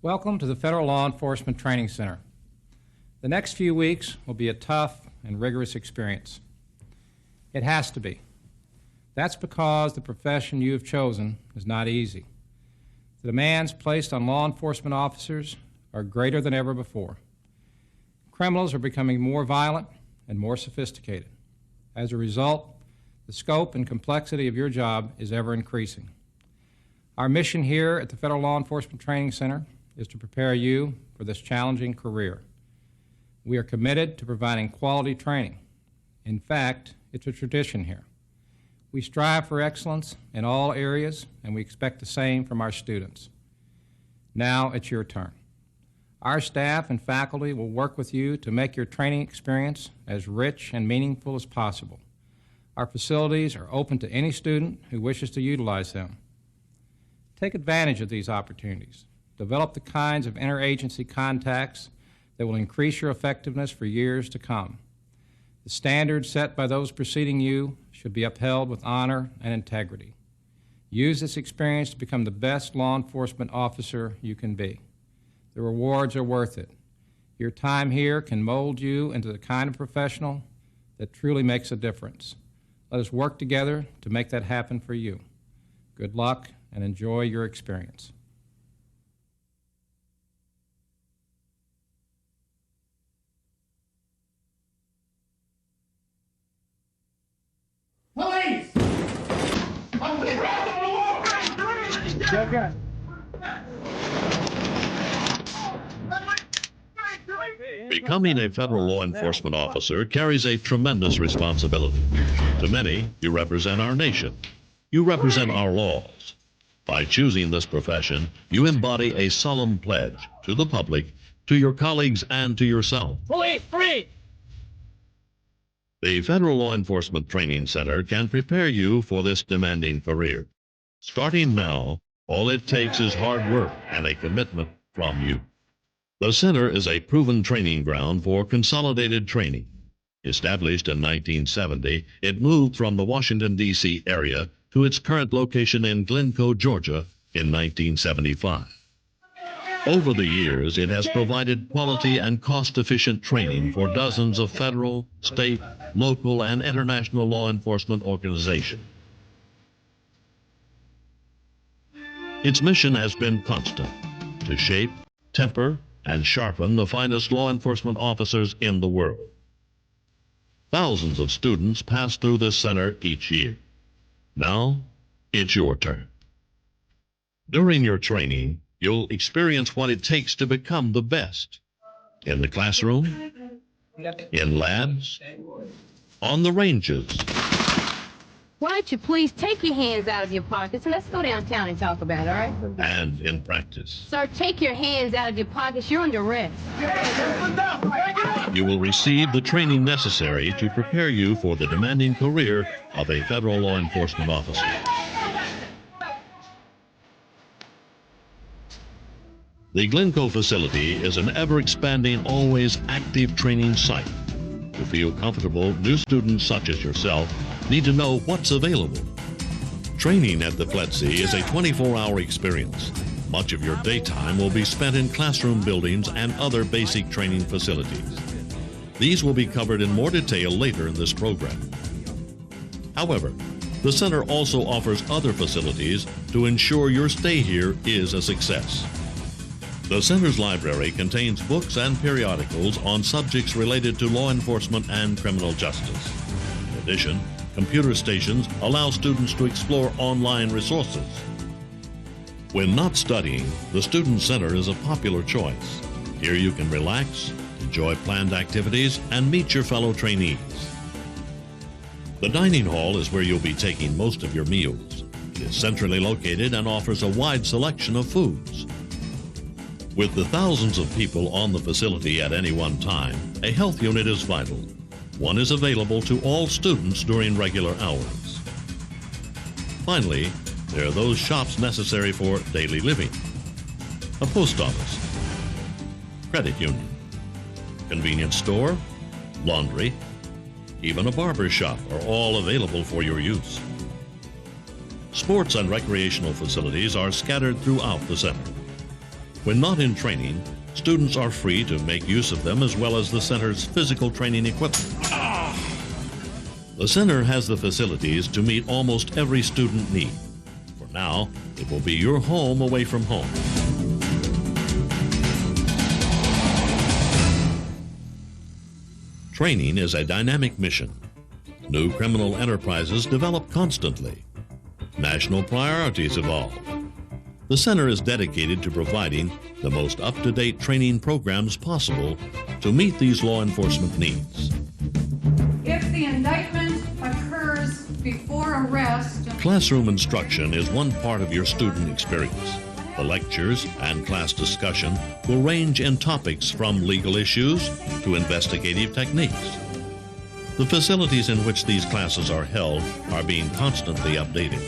Welcome to the Federal Law Enforcement Training Center. The next few weeks will be a tough and rigorous experience. It has to be. That's because the profession you have chosen is not easy. The demands placed on law enforcement officers are greater than ever before. Criminals are becoming more violent and more sophisticated. As a result, the scope and complexity of your job is ever increasing. Our mission here at the Federal Law Enforcement Training Center is to prepare you for this challenging career. We are committed to providing quality training. In fact, it's a tradition here. We strive for excellence in all areas, and we expect the same from our students. Now it's your turn. Our staff and faculty will work with you to make your training experience as rich and meaningful as possible. Our facilities are open to any student who wishes to utilize them. Take advantage of these opportunities. Develop the kinds of interagency contacts that will increase your effectiveness for years to come. The standards set by those preceding you should be upheld with honor and integrity. Use this experience to become the best law enforcement officer you can be. The rewards are worth it. Your time here can mold you into the kind of professional that truly makes a difference. Let us work together to make that happen for you. Good luck and enjoy your experience. Police! Becoming a federal law enforcement officer carries a tremendous responsibility. To many, you represent our nation. You represent our laws. By choosing this profession, you embody a solemn pledge to the public, to your colleagues, and to yourself. Police, free! The Federal Law Enforcement Training Center can prepare you for this demanding career. Starting now, all it takes is hard work and a commitment from you. The center is a proven training ground for consolidated training. Established in 1970, it moved from the Washington, D.C. area to its current location in Glynco, Georgia in 1975. Over the years, it has provided quality and cost-efficient training for dozens of federal, state, local, and international law enforcement organizations. Its mission has been constant: to shape, temper, and sharpen the finest law enforcement officers in the world. Thousands of students pass through this center each year. Now, it's your turn. During your training, you'll experience what it takes to become the best. In the classroom, in labs, on the ranges. Why don't you please take your hands out of your pockets and let's go downtown and talk about it, all right? And in practice. Sir, take your hands out of your pockets. You're under arrest. You will receive the training necessary to prepare you for the demanding career of a federal law enforcement officer. The Glynco facility is an ever-expanding, always active training site. To feel comfortable, new students such as yourself need to know what's available. Training at the FLETC is a 24-hour experience. Much of your daytime will be spent in classroom buildings and other basic training facilities. These will be covered in more detail later in this program. However, the center also offers other facilities to ensure your stay here is a success. The center's library contains books and periodicals on subjects related to law enforcement and criminal justice. In addition, computer stations allow students to explore online resources. When not studying, the Student Center is a popular choice. Here you can relax, enjoy planned activities, and meet your fellow trainees. The dining hall is where you'll be taking most of your meals. It is centrally located and offers a wide selection of foods. With the thousands of people on the facility at any one time, a health unit is vital. One is available to all students during regular hours. Finally, there are those shops necessary for daily living. A post office, credit union, convenience store, laundry, even a barber shop are all available for your use. Sports and recreational facilities are scattered throughout the center. When not in training, students are free to make use of them as well as the center's physical training equipment. The center has the facilities to meet almost every student need. For now, it will be your home away from home. Training is a dynamic mission. New criminal enterprises develop constantly. National priorities evolve. The center is dedicated to providing the most up-to-date training programs possible to meet these law enforcement needs. If the indictment occurs before arrest... Classroom instruction is one part of your student experience. The lectures and class discussion will range in topics from legal issues to investigative techniques. The facilities in which these classes are held are being constantly updated.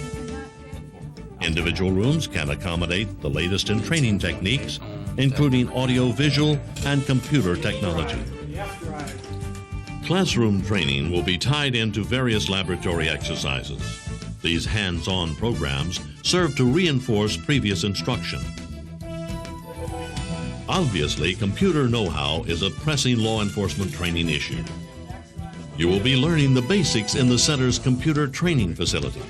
Individual rooms can accommodate the latest in training techniques, including audio-visual and computer technology. Classroom training will be tied into various laboratory exercises. These hands-on programs serve to reinforce previous instruction. Obviously, computer know-how is a pressing law enforcement training issue. You will be learning the basics in the center's computer training facility.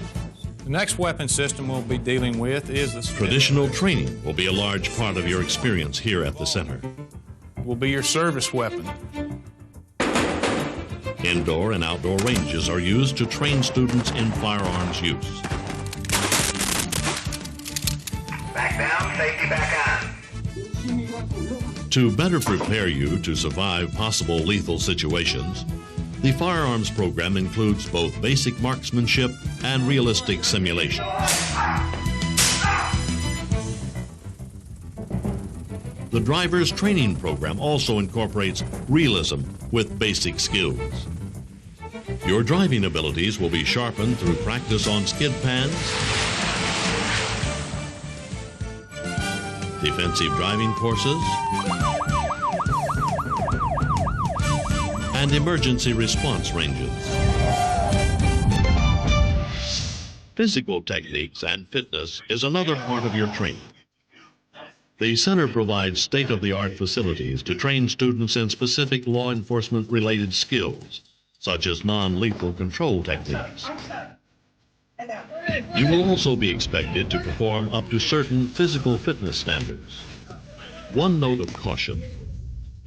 The next weapon system we'll be dealing with is the... Traditional training will be a large part of your experience here at the center. Will be your service weapon. Indoor and outdoor ranges are used to train students in firearms use. Back down, safety back on. To better prepare you to survive possible lethal situations, the firearms program includes both basic marksmanship and realistic simulations. The driver's training program also incorporates realism with basic skills. Your driving abilities will be sharpened through practice on skid pans, defensive driving courses, and emergency response ranges. Physical techniques and fitness is another part of your training. The center provides state-of-the-art facilities to train students in specific law enforcement-related skills, such as non-lethal control techniques. You will also be expected to perform up to certain physical fitness standards. One note of caution: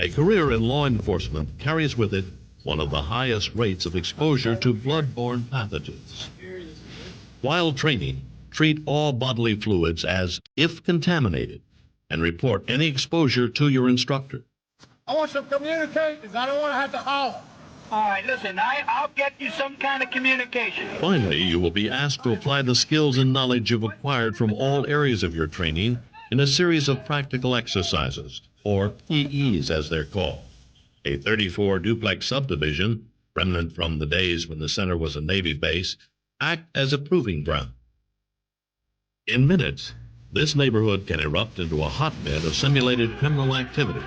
a career in law enforcement carries with it one of the highest rates of exposure to blood-borne pathogens. While training, treat all bodily fluids as if contaminated and report any exposure to your instructor. I want some communicators. I don't want to have to holler. All right, listen, I'll get you some kind of communication. Finally, you will be asked to apply the skills and knowledge you've acquired from all areas of your training in a series of practical exercises, or PEs as they're called. A 34 duplex subdivision, remnant from the days when the center was a Navy base, act as a proving ground. In minutes, this neighborhood can erupt into a hotbed of simulated criminal activity,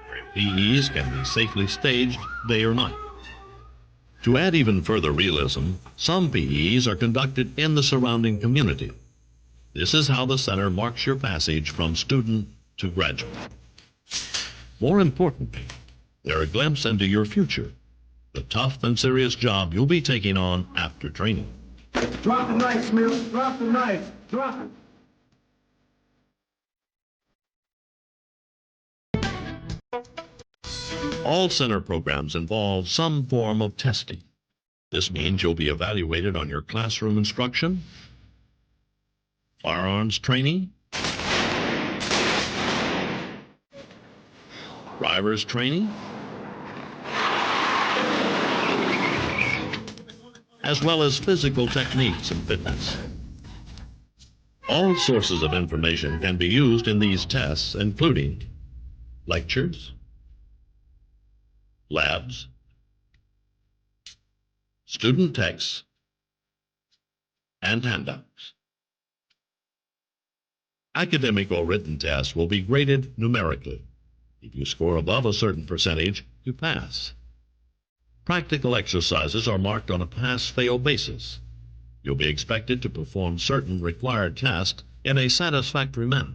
where PEs can be safely staged day or night. To add even further realism, some PEs are conducted in the surrounding community. This is how the center marks your passage from student to graduate. More importantly, they're a glimpse into your future, the tough and serious job you'll be taking on after training. Drop the knife, Smith. Drop the knife. Drop it. All center programs involve some form of testing. This means you'll be evaluated on your classroom instruction, firearms training, driver's training, as well as physical techniques and fitness. All sources of information can be used in these tests, including lectures, labs, student texts, and handouts. Academic or written tests will be graded numerically. If you score above a certain percentage, you pass. Practical exercises are marked on a pass-fail basis. You'll be expected to perform certain required tasks in a satisfactory manner.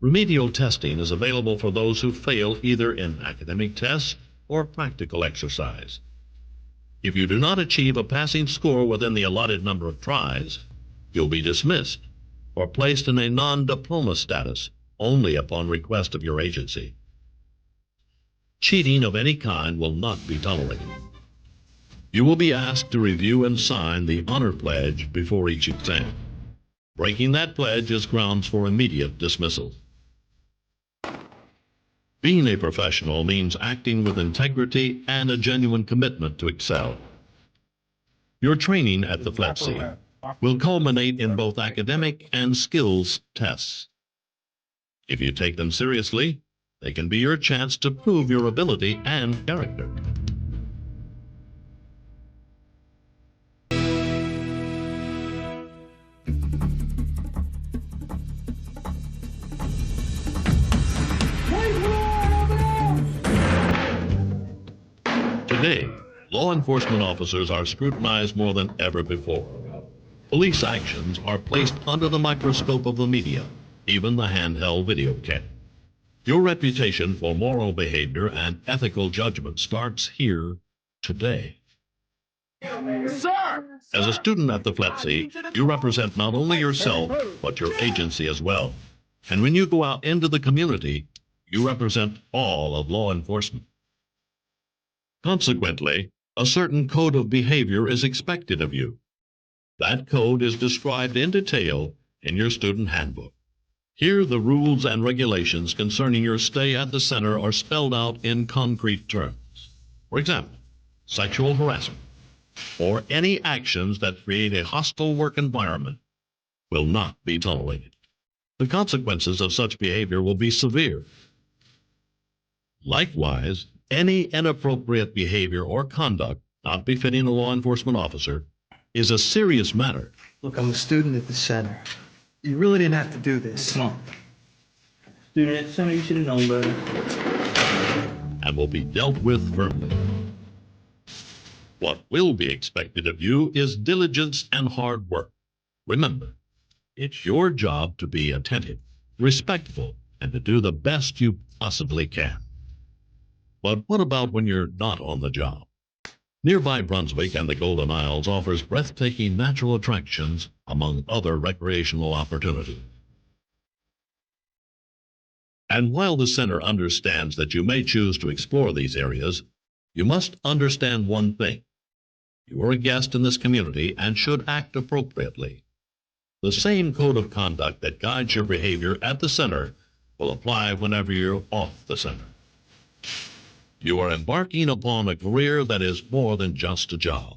Remedial testing is available for those who fail either in academic tests or practical exercise. If you do not achieve a passing score within the allotted number of tries, you'll be dismissed or placed in a non-diploma status only upon request of your agency. Cheating of any kind will not be tolerated. You will be asked to review and sign the honor pledge before each exam. Breaking that pledge is grounds for immediate dismissal. Being a professional means acting with integrity and a genuine commitment to excel. Your training at the FLETC will culminate in both academic and skills tests. If you take them seriously, they can be your chance to prove your ability and character. Today, law enforcement officers are scrutinized more than ever before. Police actions are placed under the microscope of the media, even the handheld video camera. Your reputation for moral behavior and ethical judgment starts here today. Sir! As a student at the FLETC, you represent not only yourself, but your agency as well. And when you go out into the community, you represent all of law enforcement. Consequently, a certain code of behavior is expected of you. That code is described in detail in your student handbook. Here, the rules and regulations concerning your stay at the center are spelled out in concrete terms. For example, sexual harassment or any actions that create a hostile work environment will not be tolerated. The consequences of such behavior will be severe. Likewise, any inappropriate behavior or conduct not befitting a law enforcement officer is a serious matter. Look, I'm a student at the center. You really didn't have to do this. Come on. Student at the center, you should have known better. And will be dealt with firmly. What will be expected of you is diligence and hard work. Remember, it's your job to be attentive, respectful, and to do the best you possibly can. But what about when you're not on the job? Nearby Brunswick and the Golden Isles offers breathtaking natural attractions among other recreational opportunities. And while the center understands that you may choose to explore these areas, you must understand one thing. You are a guest in this community and should act appropriately. The same code of conduct that guides your behavior at the center will apply whenever you're off the center. You are embarking upon a career that is more than just a job.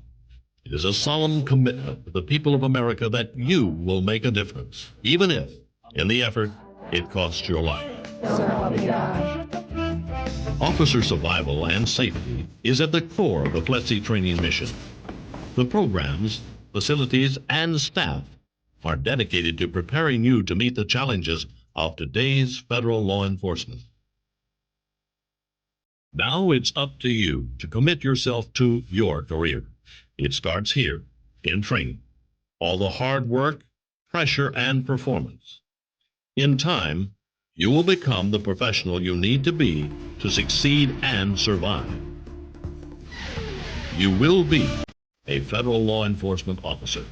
It is a solemn commitment to the people of America that you will make a difference, even if, in the effort, it costs your life. Officer survival and safety is at the core of the FLETC training mission. The programs, facilities, and staff are dedicated to preparing you to meet the challenges of today's federal law enforcement. Now it's up to you to commit yourself to your career. It starts here, in training. All the hard work, pressure, and performance. In time, you will become the professional you need to be to succeed and survive. You will be a federal law enforcement officer.